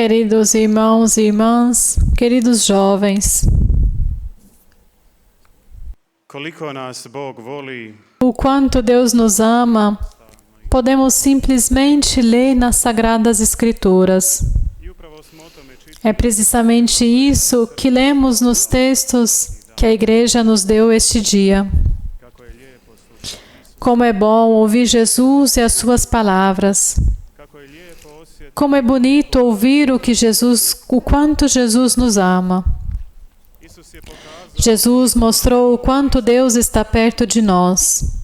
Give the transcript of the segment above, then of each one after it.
Queridos irmãos e irmãs, queridos jovens, o quanto Deus nos ama, podemos simplesmente ler nas Sagradas Escrituras. É precisamente isso que lemos nos textos que a Igreja nos deu este dia. Como é bom ouvir Jesus e as suas palavras. Como é bonito ouvir o quanto Jesus nos ama. Jesus mostrou o quanto Deus está perto de nós.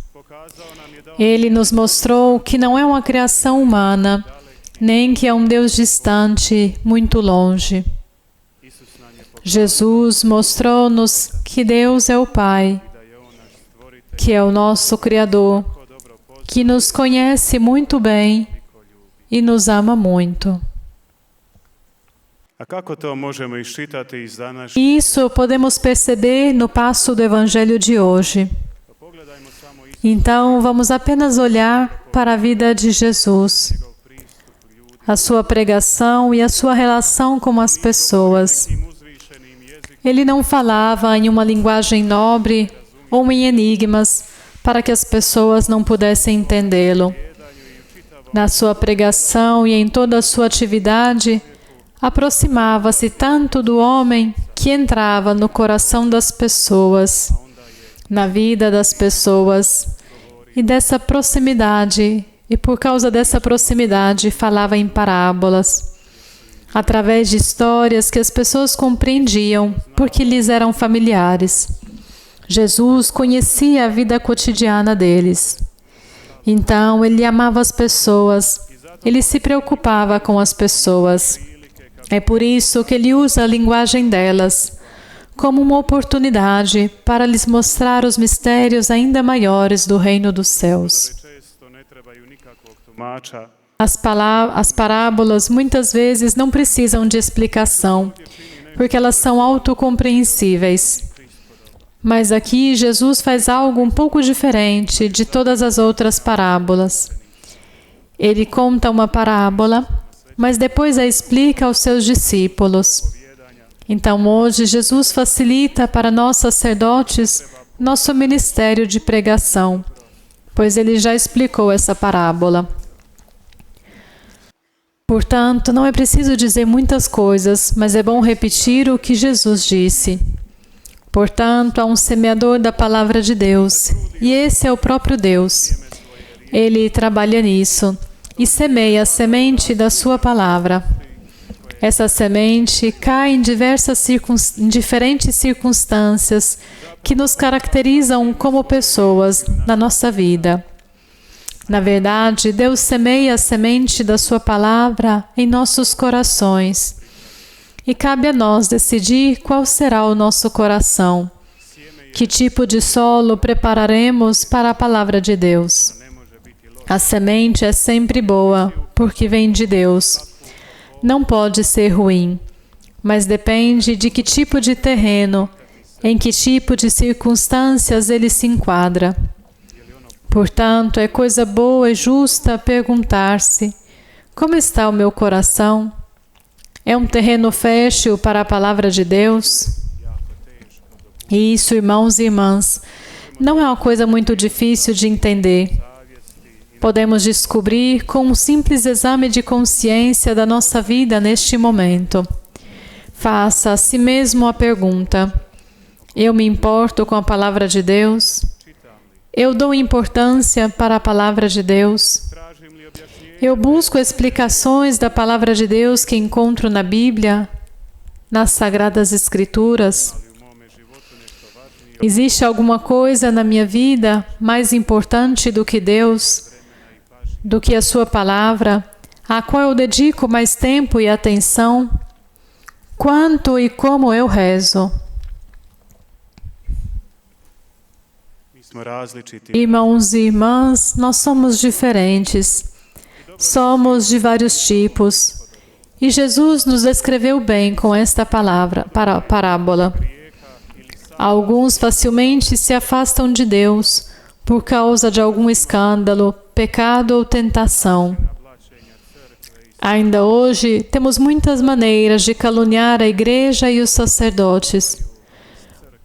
Ele nos mostrou que não é uma criação humana, nem que é um Deus distante, muito longe. Jesus mostrou-nos que Deus é o Pai, que é o nosso Criador, que nos conhece muito bem e nos ama muito. Isso podemos perceber no passo do Evangelho de hoje. Então, vamos apenas olhar para a vida de Jesus, a sua pregação e a sua relação com as pessoas. Ele não falava em uma linguagem nobre ou em enigmas para que as pessoas não pudessem entendê-lo. Na sua pregação e em toda a sua atividade, aproximava-se tanto do homem que entrava no coração das pessoas, na vida das pessoas, e dessa proximidade, e por causa dessa proximidade, falava em parábolas, através de histórias que as pessoas compreendiam porque lhes eram familiares. Jesus conhecia a vida cotidiana deles. Então, ele amava as pessoas, ele se preocupava com as pessoas. É por isso que ele usa a linguagem delas como uma oportunidade para lhes mostrar os mistérios ainda maiores do reino dos céus. As parábolas muitas vezes não precisam de explicação, porque elas são autocompreensíveis. Mas aqui Jesus faz algo um pouco diferente de todas as outras parábolas. Ele conta uma parábola, mas depois a explica aos seus discípulos. Então hoje Jesus facilita para nós sacerdotes nosso ministério de pregação, pois ele já explicou essa parábola. Portanto, não é preciso dizer muitas coisas, mas é bom repetir o que Jesus disse. Portanto, há um semeador da palavra de Deus, e esse é o próprio Deus. Ele trabalha nisso e semeia a semente da sua palavra. Essa semente cai em diferentes circunstâncias que nos caracterizam como pessoas na nossa vida. Na verdade, Deus semeia a semente da sua palavra em nossos corações. E cabe a nós decidir qual será o nosso coração. Que tipo de solo prepararemos para a palavra de Deus? A semente é sempre boa, porque vem de Deus. Não pode ser ruim, mas depende de que tipo de terreno, em que tipo de circunstâncias ele se enquadra. Portanto, é coisa boa e justa perguntar-se: como está o meu coração? É um terreno fértil para a palavra de Deus? E isso, irmãos e irmãs, não é uma coisa muito difícil de entender. Podemos descobrir com um simples exame de consciência da nossa vida neste momento. Faça a si mesmo a pergunta: eu me importo com a palavra de Deus? Eu dou importância para a palavra de Deus? Eu busco explicações da palavra de Deus que encontro na Bíblia, nas Sagradas Escrituras? Existe alguma coisa na minha vida mais importante do que Deus, do que a sua palavra, a qual eu dedico mais tempo e atenção? Quanto e como eu rezo? Irmãos e irmãs, nós somos diferentes. Somos de vários tipos. E Jesus nos descreveu bem com esta parábola. Alguns facilmente se afastam de Deus por causa de algum escândalo, pecado ou tentação. Ainda hoje, temos muitas maneiras de caluniar a igreja e os sacerdotes.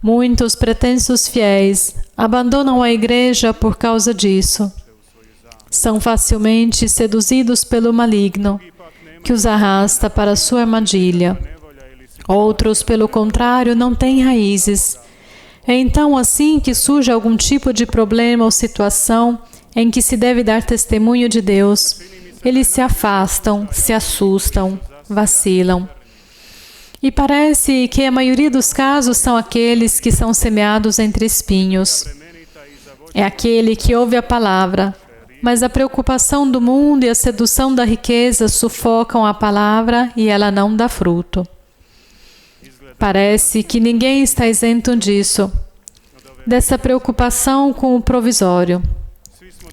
Muitos pretensos fiéis abandonam a igreja por causa disso. São facilmente seduzidos pelo maligno, que os arrasta para sua armadilha. Outros, pelo contrário, não têm raízes. É então assim que surge algum tipo de problema ou situação em que se deve dar testemunho de Deus. Eles se afastam, se assustam, vacilam. E parece que a maioria dos casos são aqueles que são semeados entre espinhos. É aquele que ouve a palavra, mas a preocupação do mundo e a sedução da riqueza sufocam a palavra e ela não dá fruto. Parece que ninguém está isento disso, dessa preocupação com o provisório.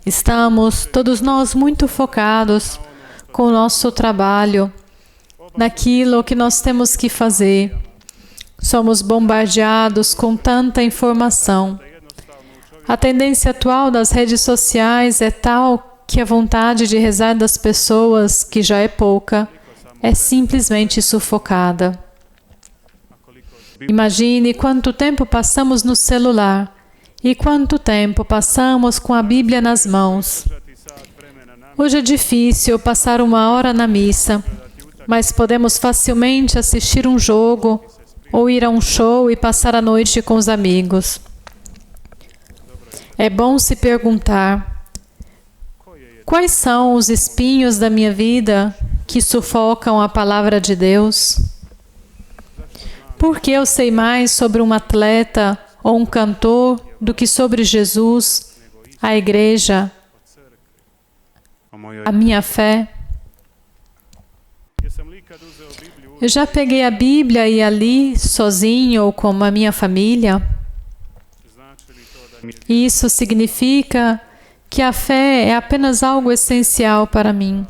Estamos, todos nós, muito focados com o nosso trabalho, naquilo que nós temos que fazer. Somos bombardeados com tanta informação. A tendência atual das redes sociais é tal que a vontade de rezar das pessoas, que já é pouca, é simplesmente sufocada. Imagine quanto tempo passamos no celular e quanto tempo passamos com a Bíblia nas mãos. Hoje é difícil passar 1 hora na missa, mas podemos facilmente assistir um jogo ou ir a um show e passar a noite com os amigos. É bom se perguntar: quais são os espinhos da minha vida que sufocam a palavra de Deus? Por que eu sei mais sobre um atleta ou um cantor do que sobre Jesus, a igreja, a minha fé? Eu já peguei a Bíblia e a li sozinho ou com a minha família? Isso significa que a fé é apenas algo essencial para mim,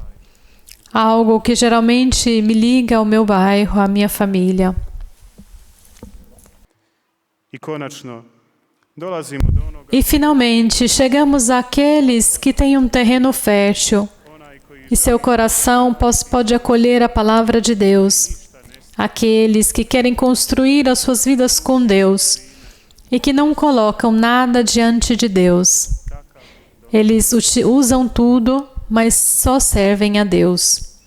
algo que geralmente me liga ao meu bairro, à minha família. E finalmente chegamos àqueles que têm um terreno fértil e seu coração pode acolher a palavra de Deus. Aqueles que querem construir as suas vidas com Deus e que não colocam nada diante de Deus. Eles usam tudo, mas só servem a Deus.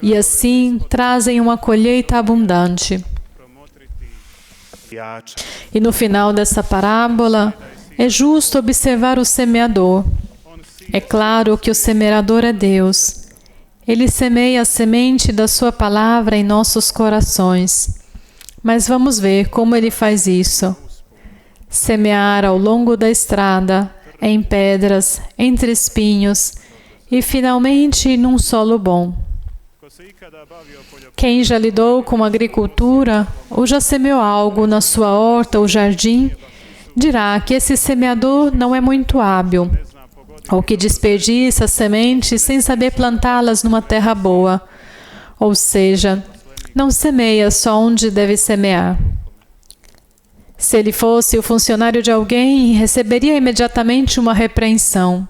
E assim trazem uma colheita abundante. E no final dessa parábola, é justo observar o semeador. É claro que o semeador é Deus. Ele semeia a semente da sua palavra em nossos corações. Mas vamos ver como ele faz isso. Semear ao longo da estrada, em pedras, entre espinhos e, finalmente, num solo bom. Quem já lidou com agricultura ou já semeou algo na sua horta ou jardim, dirá que esse semeador não é muito hábil, ou que desperdiça as sementes sem saber plantá-las numa terra boa. Ou seja, não semeia só onde deve semear. Se ele fosse o funcionário de alguém, receberia imediatamente uma repreensão.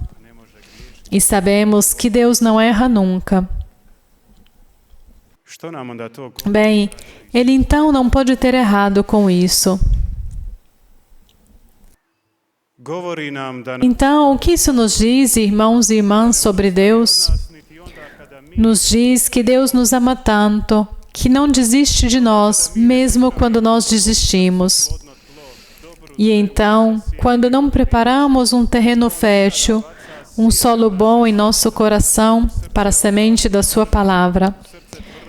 E sabemos que Deus não erra nunca. Bem, ele então não pode ter errado com isso. Então, o que isso nos diz, irmãos e irmãs, sobre Deus? Nos diz que Deus nos ama tanto, que não desiste de nós, mesmo quando nós desistimos. E então, quando não preparamos um terreno fértil, um solo bom em nosso coração para a semente da sua palavra,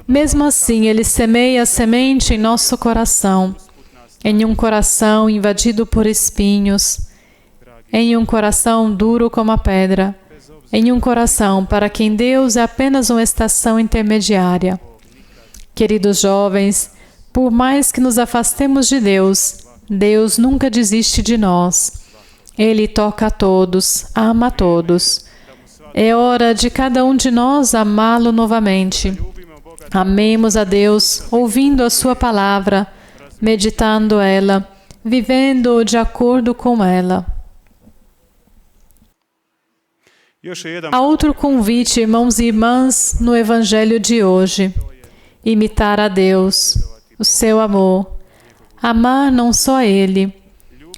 mesmo assim, Ele semeia a semente em nosso coração, em um coração invadido por espinhos, em um coração duro como a pedra, em um coração para quem Deus é apenas uma estação intermediária. Queridos jovens, por mais que nos afastemos de Deus, Deus nunca desiste de nós. Ele toca a todos, ama a todos. É hora de cada um de nós amá-lo novamente. Amemos a Deus, ouvindo a sua palavra, meditando ela, vivendo de acordo com ela. Há outro convite, irmãos e irmãs, no Evangelho de hoje. Imitar a Deus, o seu amor. Amar não só Ele,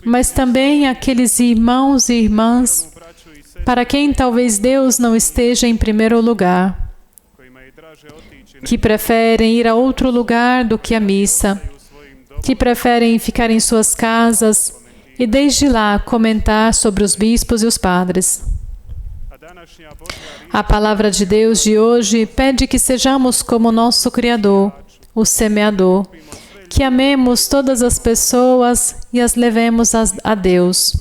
mas também aqueles irmãos e irmãs para quem talvez Deus não esteja em primeiro lugar, que preferem ir a outro lugar do que a missa, que preferem ficar em suas casas e desde lá comentar sobre os bispos e os padres. A palavra de Deus de hoje pede que sejamos como nosso Criador, o semeador, que amemos todas as pessoas e as levemos a Deus,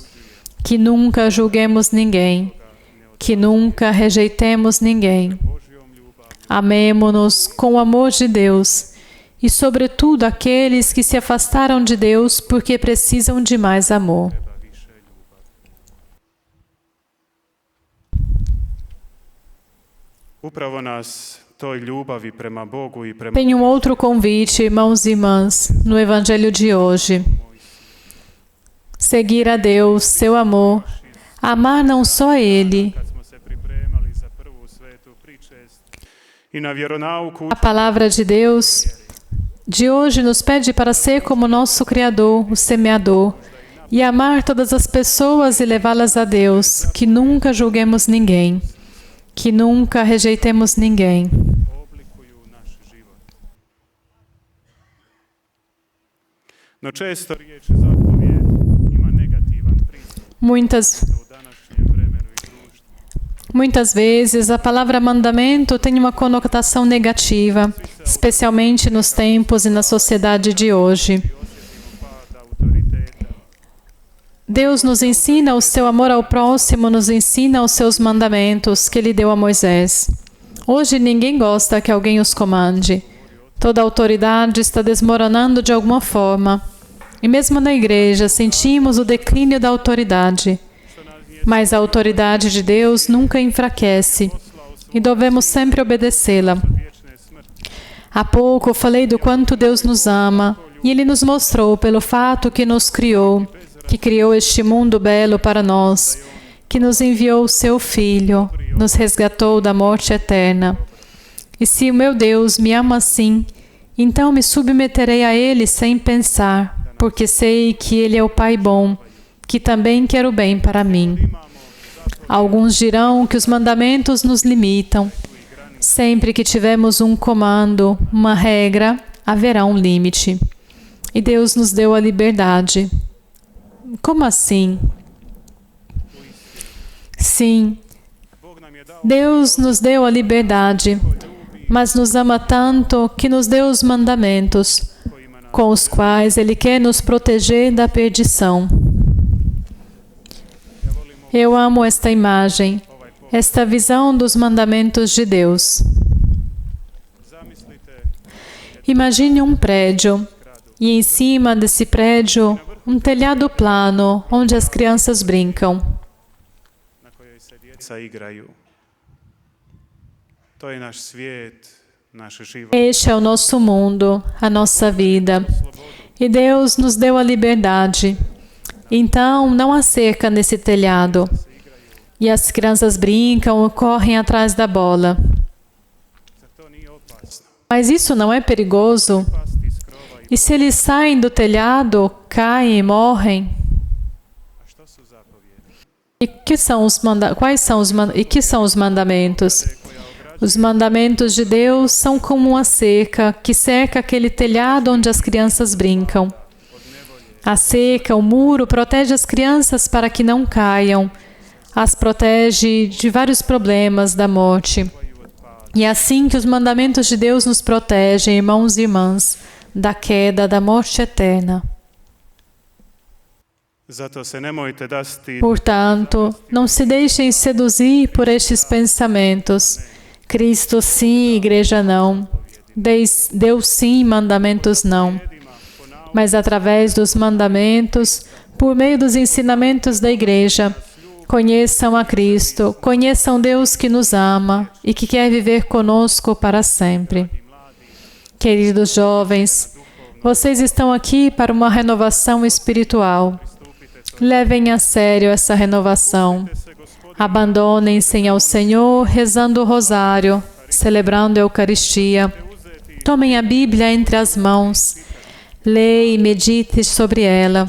que nunca julguemos ninguém, que nunca rejeitemos ninguém. Amemo-nos com o amor de Deus e, sobretudo, aqueles que se afastaram de Deus porque precisam de mais amor. Tem um outro convite, irmãos e irmãs, no Evangelho de hoje. Seguir a Deus, seu amor, amar não só Ele. A palavra de Deus de hoje nos pede para ser como nosso Criador, o semeador, e amar todas as pessoas e levá-las a Deus, que nunca julguemos ninguém, que nunca rejeitemos ninguém. Muitas vezes a palavra mandamento tem uma conotação negativa, especialmente nos tempos e na sociedade de hoje. Deus nos ensina o seu amor ao próximo, nos ensina os seus mandamentos que Ele deu a Moisés. Hoje ninguém gosta que alguém os comande. Toda autoridade está desmoronando de alguma forma. E mesmo na igreja sentimos o declínio da autoridade. Mas a autoridade de Deus nunca enfraquece e devemos sempre obedecê-la. Há pouco falei do quanto Deus nos ama e Ele nos mostrou pelo fato que nos criou, que criou este mundo belo para nós, que nos enviou o seu Filho, nos resgatou da morte eterna. E se o meu Deus me ama assim, então me submeterei a Ele sem pensar, porque sei que Ele é o Pai bom, que também quer o bem para mim. Alguns dirão que os mandamentos nos limitam. Sempre que tivermos um comando, uma regra, haverá um limite. E Deus nos deu a liberdade. Como assim? Sim, Deus nos deu a liberdade, mas nos ama tanto que nos deu os mandamentos, com os quais Ele quer nos proteger da perdição. Eu amo esta imagem, esta visão dos mandamentos de Deus. Imagine um prédio, e em cima desse prédio, um telhado plano, onde as crianças brincam. Este é o nosso mundo, a nossa vida. E Deus nos deu a liberdade. Então, não há cerca nesse telhado. E as crianças brincam ou correm atrás da bola. Mas isso não é perigoso? E se eles saem do telhado, caem e morrem? E que são os mandamentos? Os mandamentos de Deus são como uma cerca que cerca aquele telhado onde as crianças brincam. A cerca, o muro, protege as crianças para que não caiam. As protege de vários problemas da morte. E é assim que os mandamentos de Deus nos protegem, irmãos e irmãs, da queda, da morte eterna. Portanto, não se deixem seduzir por estes pensamentos. Cristo sim, igreja não. Deus sim, mandamentos não. Mas através dos mandamentos, por meio dos ensinamentos da igreja, conheçam a Cristo, conheçam Deus que nos ama e que quer viver conosco para sempre. Queridos jovens, vocês estão aqui para uma renovação espiritual. Levem a sério essa renovação. Abandonem-se ao Senhor rezando o rosário, celebrando a Eucaristia. Tomem a Bíblia entre as mãos. Leia e medite sobre ela,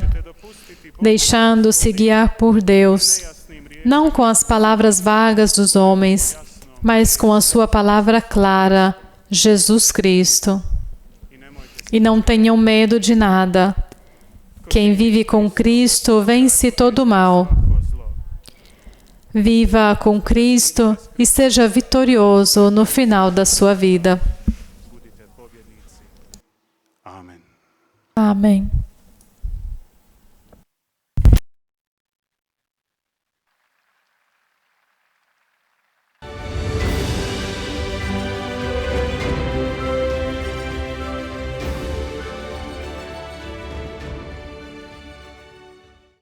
deixando-se guiar por Deus, não com as palavras vagas dos homens, mas com a sua palavra clara, Jesus Cristo. E não tenham medo de nada. Quem vive com Cristo vence todo o mal. Viva com Cristo e seja vitorioso no final da sua vida. Amen. Amém.